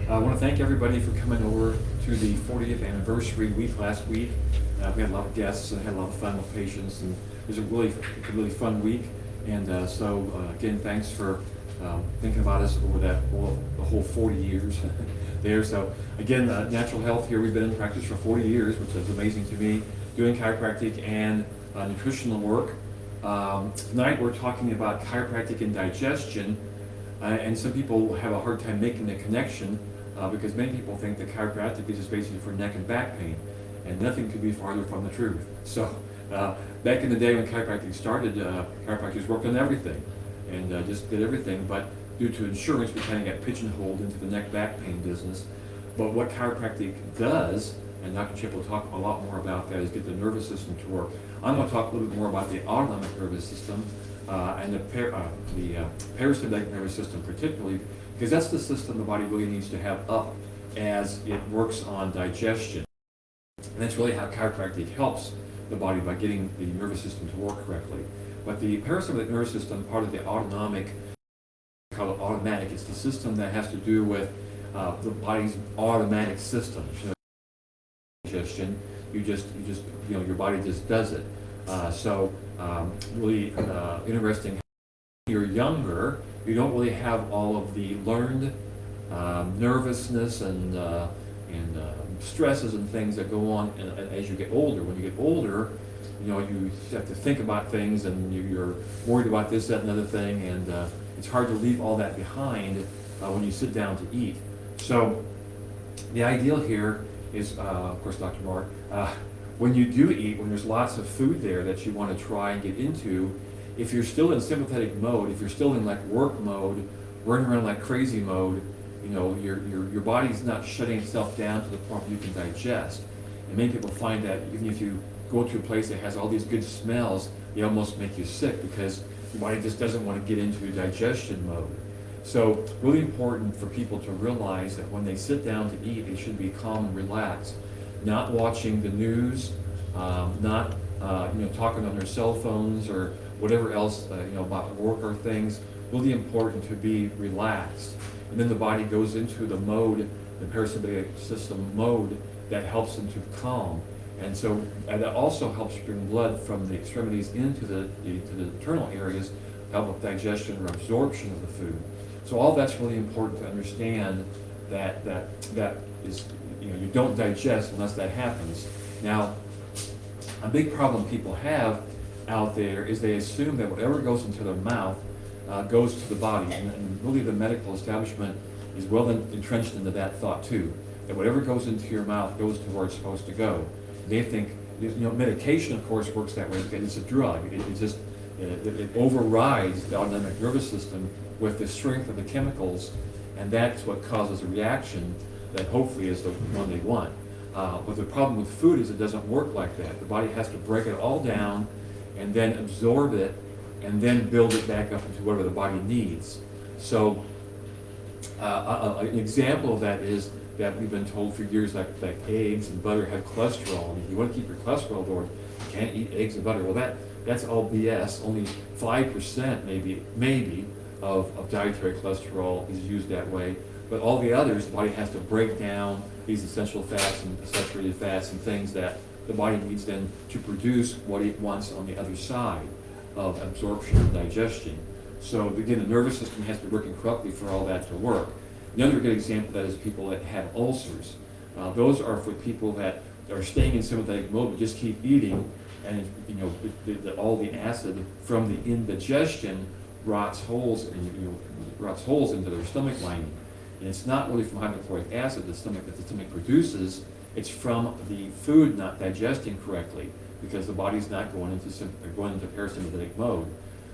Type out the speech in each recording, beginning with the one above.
I want to thank everybody for coming over to the 40th anniversary week last week. We had a lot of guests and had a lot of fun with patients, and it was a really fun week. And again, thanks for thinking about us over the whole 40 years there. So again, natural health here. We've been in practice for 40 years, which is amazing to me, doing chiropractic and nutritional work. Tonight we're talking about chiropractic and digestion, and some people have a hard time making the connection because many people think that chiropractic is just basically for neck and back pain, and nothing could be farther from the truth. So back in the day when chiropractic started, chiropractors worked on everything and just did everything, but due to insurance we kind of got pigeonholed into the neck back pain business. But what chiropractic does, and Dr. Chip will talk a lot more about that, is get the nervous system to work. I'm going to talk a little bit more about the autonomic nervous system and the parasympathetic nervous system particularly, because that's the system the body really needs to have up as it works on digestion. And that's really how chiropractic helps the body, by getting the nervous system to work correctly. But the parasympathetic nervous system, part of the autonomic, we call it automatic. It's the system that has to do with the body's automatic system. You know, digestion, your body just does it. Really interesting. When you're younger, you don't really have all of the learned nervousness and stresses and things that go on as you get older. When you get older, you have to think about things, and you're worried about this, that, and other thing, and it's hard to leave all that behind when you sit down to eat. So the ideal here is, of course, Dr. Mark, when you do eat, when there's lots of food there that you want to try and get into, if you're still in sympathetic mode, if you're still in like work mode, running around like crazy mode, your body's not shutting itself down to the point where you can digest. And many people find that even if you go to a place that has all these good smells, they almost make you sick because your body just doesn't want to get into digestion mode. So really important for people to realize that when they sit down to eat, they should be calm and relaxed, not watching the news, not talking on their cell phones or whatever else about work or things. Really important to be relaxed, and then the body goes into the mode, the parasympathetic system mode, that helps them to calm. And that also helps bring blood from the extremities into the internal areas, help with digestion or absorption of the food. So all that's really important to understand, that is, you don't digest unless that happens. Now, a big problem people have out there is they assume that whatever goes into their mouth goes to the body, and really the medical establishment is well entrenched into that thought too, that whatever goes into your mouth goes to where it's supposed to go. They think, medication of course works that way because it's a drug. It overrides the autonomic nervous system with the strength of the chemicals, and that's what causes a reaction that hopefully is the one they want. But the problem with food is it doesn't work like that. The body has to break it all down and then absorb it and then build it back up into whatever the body needs. So an example of that is that we've been told for years like eggs and butter have cholesterol, and if you want to keep your cholesterol low, you can't eat eggs and butter. Well, that's all BS. Only 5% maybe of dietary cholesterol is used that way. But all the others, the body has to break down these essential fats and saturated fats and things that the body needs then to produce what it wants on the other side of absorption and digestion. So again, the nervous system has to be working correctly for all that to work. Another good example of that is people that have ulcers. Those are for people that are staying in sympathetic mode but just keep eating, and all the acid from the indigestion rots holes into their stomach lining. And it's not really from hydrochloric acid that the stomach produces. It's from the food not digesting correctly, because the body's not going into parasympathetic mode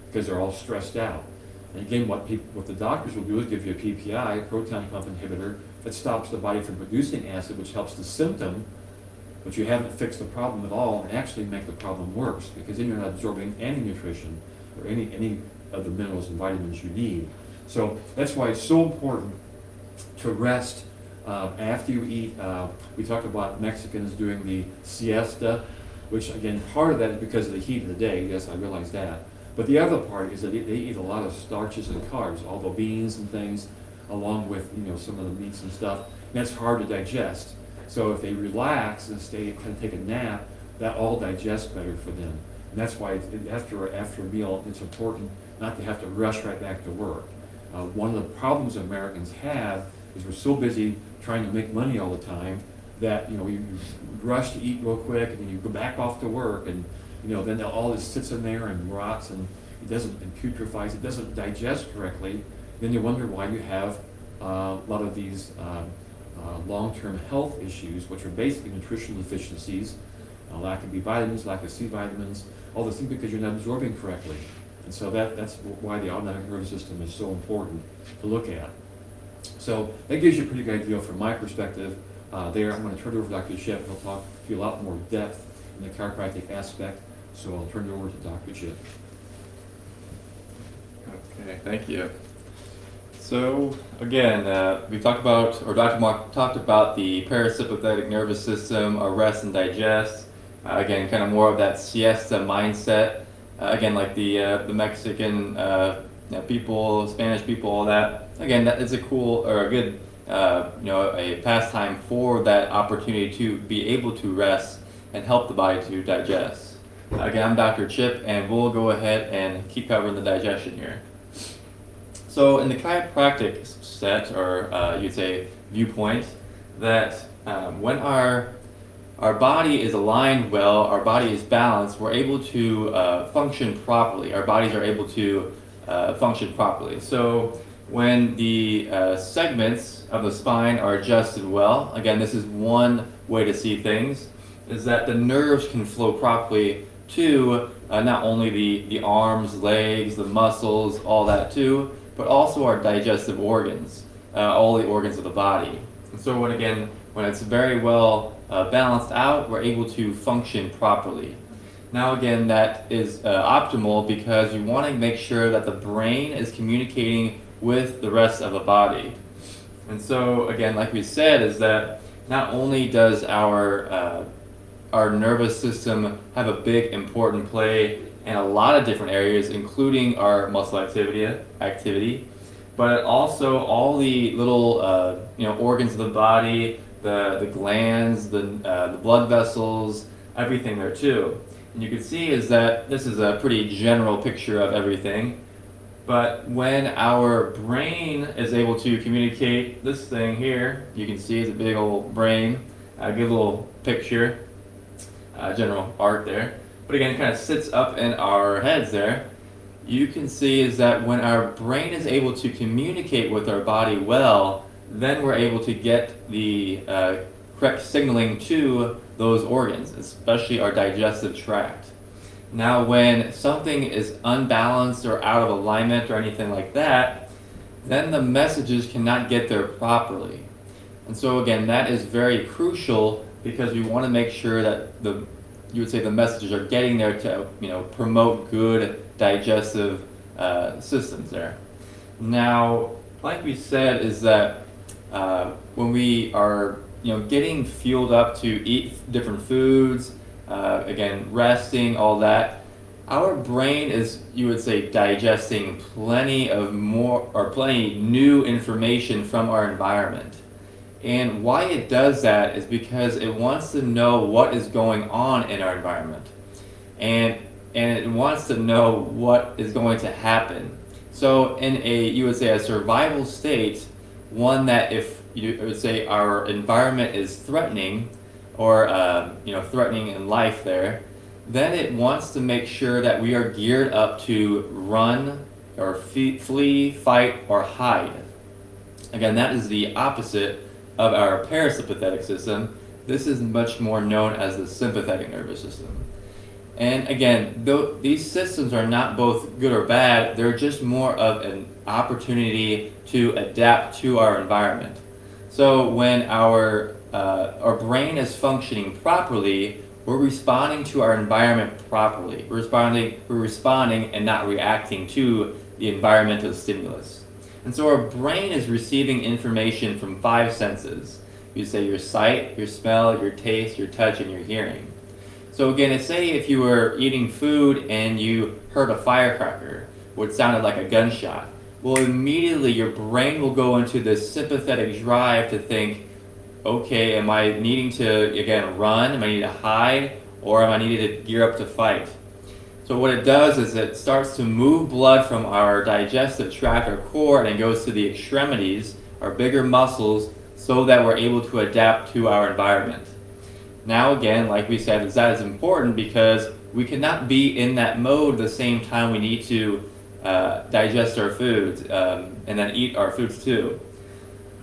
because they're all stressed out. And again, what the doctors will do is give you a PPI, proton pump inhibitor, that stops the body from producing acid, which helps the symptom, but you haven't fixed the problem at all, and actually make the problem worse, because then you're not absorbing any nutrition or any of the minerals and vitamins you need. So that's why it's so important to rest after you eat. We talked about Mexicans doing the siesta, which again, part of that is because of the heat of the day. Yes, I realize that. But the other part is that they eat a lot of starches and carbs, all the beans and things. along with some of the meats and stuff. And that's hard to digest. So if they relax and stay, kind of take a nap, that all digests better for them. And that's why after a meal, it's important not to have to rush right back to work. One of the problems Americans have is we're so busy trying to make money all the time that you rush to eat real quick, and then you go back off to work, and then all this sits in there and rots, and and putrefies. It doesn't digest correctly. Then you wonder why you have a lot of these long-term health issues, which are basically nutritional deficiencies, lack of B vitamins, lack of C vitamins, all those things, because you're not absorbing correctly. And so that's why the autonomic nervous system is so important to look at. So that gives you a pretty good idea from my perspective there. I'm going to turn it over to Dr. Chip. He'll talk to you a lot more depth in the chiropractic aspect. So I'll turn it over to Dr. Chip. Okay, thank you. So again, we talked about, or Dr. Mark talked about the parasympathetic nervous system, or rest and digest. Again, kind of more of that siesta mindset. Again, like the Mexican people, Spanish people, all that. Again, that is a cool or a good, a pastime for that opportunity to be able to rest and help the body to digest. Again, I'm Dr. Chip, and we'll go ahead and keep covering the digestion here. So in the chiropractic set, or you'd say viewpoint, that when our body is aligned well, our body is balanced, we're able to function properly. Our bodies are able to function properly. So when the segments of the spine are adjusted well, again, this is one way to see things, is that the nerves can flow properly to not only the arms, legs, the muscles, all that too, but also our digestive organs, all the organs of the body. And so when it's very well balanced out, we're able to function properly. Now again, that is optimal because you want to make sure that the brain is communicating with the rest of the body. And so again, like we said, is that not only does our nervous system have a big important play in a lot of different areas, including our muscle activity, but also all the little organs of the body, the glands, the blood vessels, everything there too. And you can see is that this is a pretty general picture of everything. But when our brain is able to communicate, this thing here, you can see it's a big old brain, a good little picture, general art there. But again, it kind of sits up in our heads there. You can see is that when our brain is able to communicate with our body well, then we're able to get the correct signaling to those organs, especially our digestive tract. Now, when something is unbalanced or out of alignment or anything like that, then the messages cannot get there properly. And so again, that is very crucial because we want to make sure that you would say the messages are getting there to promote good digestive systems there. Now, like we said, is that when we are getting fueled up to eat different foods, again, resting, all that, our brain is, you would say, digesting plenty new information from our environment. And why it does that is because it wants to know what is going on in our environment. And it wants to know what is going to happen. So in you would say, a survival state, one that if you would say our environment is threatening, or threatening in life there, then it wants to make sure that we are geared up to run or flee, fight, or hide. Again, that is the opposite of our parasympathetic system. This is much more known as the sympathetic nervous system. And again, these systems are not both good or bad, they're just more of an opportunity to adapt to our environment. So when our brain is functioning properly, we're responding to our environment properly. We're responding and not reacting to the environmental stimulus. And so our brain is receiving information from 5 senses. You say your sight, your smell, your taste, your touch, and your hearing. So again, say if you were eating food and you heard a firecracker, what sounded like a gunshot, well, immediately your brain will go into this sympathetic drive to think, okay, am I needing to, again, run? Am I needing to hide? Or am I needing to gear up to fight? So what it does is it starts to move blood from our digestive tract, our core, and it goes to the extremities, our bigger muscles, so that we're able to adapt to our environment. Now again, like we said, that is important because we cannot be in that mode at the same time we need to digest our foods and then eat our foods too.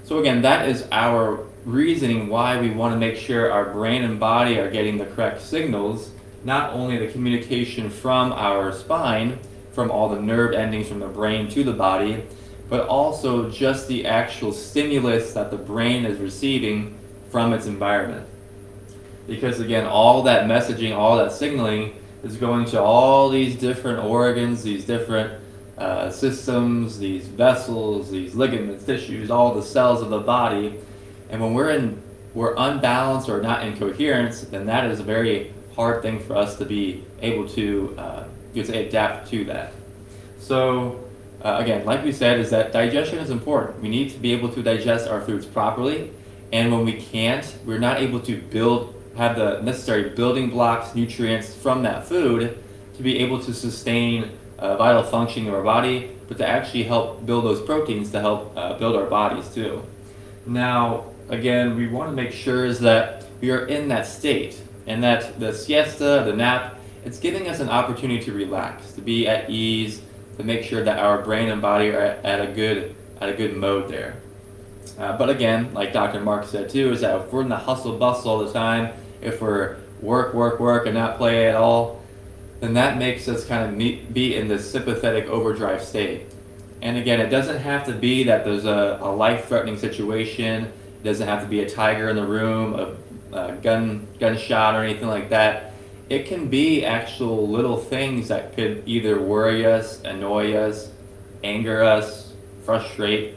So again, that is our reasoning why we want to make sure our brain and body are getting the correct signals, not only the communication from our spine, from all the nerve endings from the brain to the body, but also just the actual stimulus that the brain is receiving from its environment. Because again, all that messaging, all that signaling is going to all these different organs, these different systems, these vessels, these ligaments, tissues, all the cells of the body. And when we're unbalanced or not in coherence, then that is a very hard thing for us to be able to you could say adapt to that. So again, like we said, is that digestion is important. We need to be able to digest our foods properly, and when we can't, we're not able to have the necessary building blocks, nutrients from that food to be able to sustain vital functioning of our body, but to actually help build those proteins to help build our bodies too. Now, again, we want to make sure is that we are in that state, and that the siesta, the nap, it's giving us an opportunity to relax, to be at ease, to make sure that our brain and body are at a good mode there. But again, like Dr. Mark said too, is that if we're in the hustle bustle all the time, if we're work and not play at all, then that makes us kind of be in this sympathetic overdrive state. And again, it doesn't have to be that there's a life-threatening situation. It doesn't have to be a tiger in the room, a gunshot or anything like that. It can be actual little things that could either worry us, annoy us, anger us, frustrate,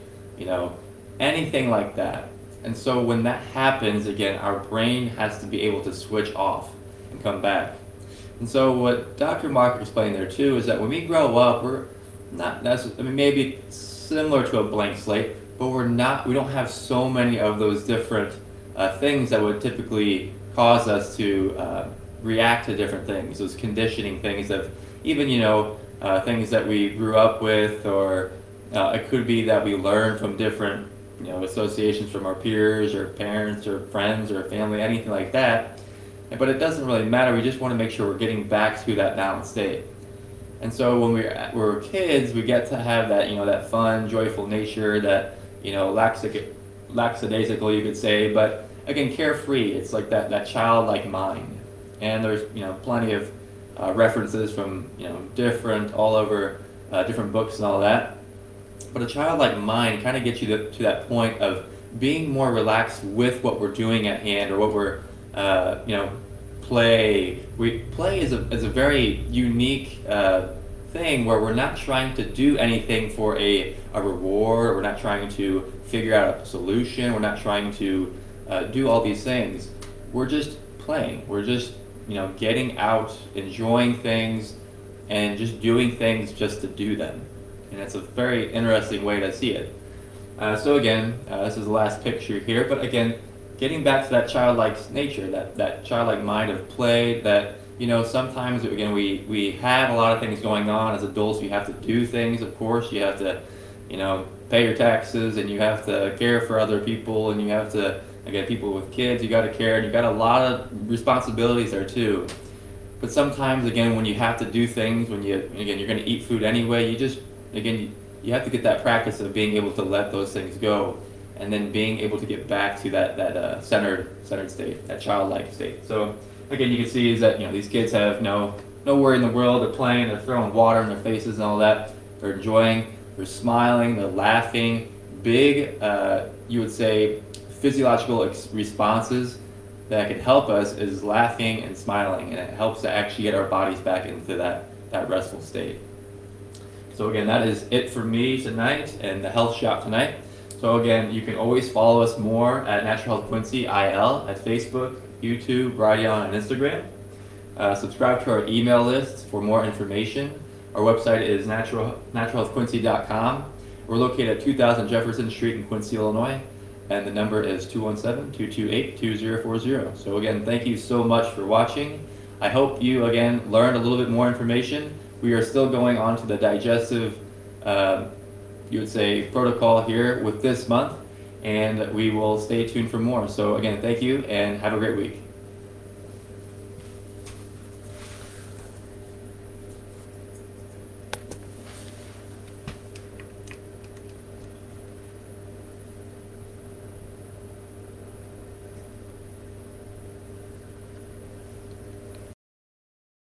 anything like that. And so when that happens, again, our brain has to be able to switch off and come back. And so what Dr. Mark explained there too is that when we grow up, we're not necessarily, maybe similar to a blank slate, but we don't have so many of those different things that would typically cause us to react to different things, those conditioning things of even, things that we grew up with, or it could be that we learn from different, associations from our peers or parents or friends or family, anything like that. But it doesn't really matter. We just want to make sure we're getting back to that balanced state. And so when we're kids, we get to have that, that fun, joyful nature, that, lackadaisical, you could say, but again, carefree. It's like that childlike mind. And there's, plenty of references from, different books and all that. But a childlike mind kind of gets you to that point of being more relaxed with what we're doing at hand, or what we're, play. Play is a very unique thing where we're not trying to do anything for a reward. We're not trying to figure out a solution. We're not trying to do all these things. We're just playing. We're just, getting out, enjoying things, and just doing things just to do them. And it's a very interesting way to see it. So again, this is the last picture here, but again, getting back to that childlike nature, that childlike mind of play, that, sometimes, again, we have a lot of things going on as adults. You have to do things, of course. You have to, pay your taxes, and you have to care for other people, and you have to, again, people with kids, you got to care, and you got a lot of responsibilities there too. But sometimes, again, when you have to do things, you're going to eat food anyway, you have to get that practice of being able to let those things go, and then being able to get back to that centered state, that childlike state. So again, you can see is that these kids have no worry in the world. They're playing, they're throwing water in their faces and all that. They're enjoying, they're smiling, they're laughing. Big, you would say, physiological responses that can help us is laughing and smiling, and it helps to actually get our bodies back into that restful state. So again, that is it for me tonight and the Health Shop tonight. So again, you can always follow us more at Natural Health Quincy IL at Facebook, YouTube, Brighteon, and Instagram. Subscribe to our email list for more information. Our website is naturalhealthquincy.com. We're located at 2000 Jefferson Street in Quincy, Illinois, and the number is 217-228-2040. So again, thank you so much for watching. I hope you, again, learned a little bit more information. We are still going on to the digestive, you would say, protocol here with this month, and we will stay tuned for more. So again, thank you, and have a great week.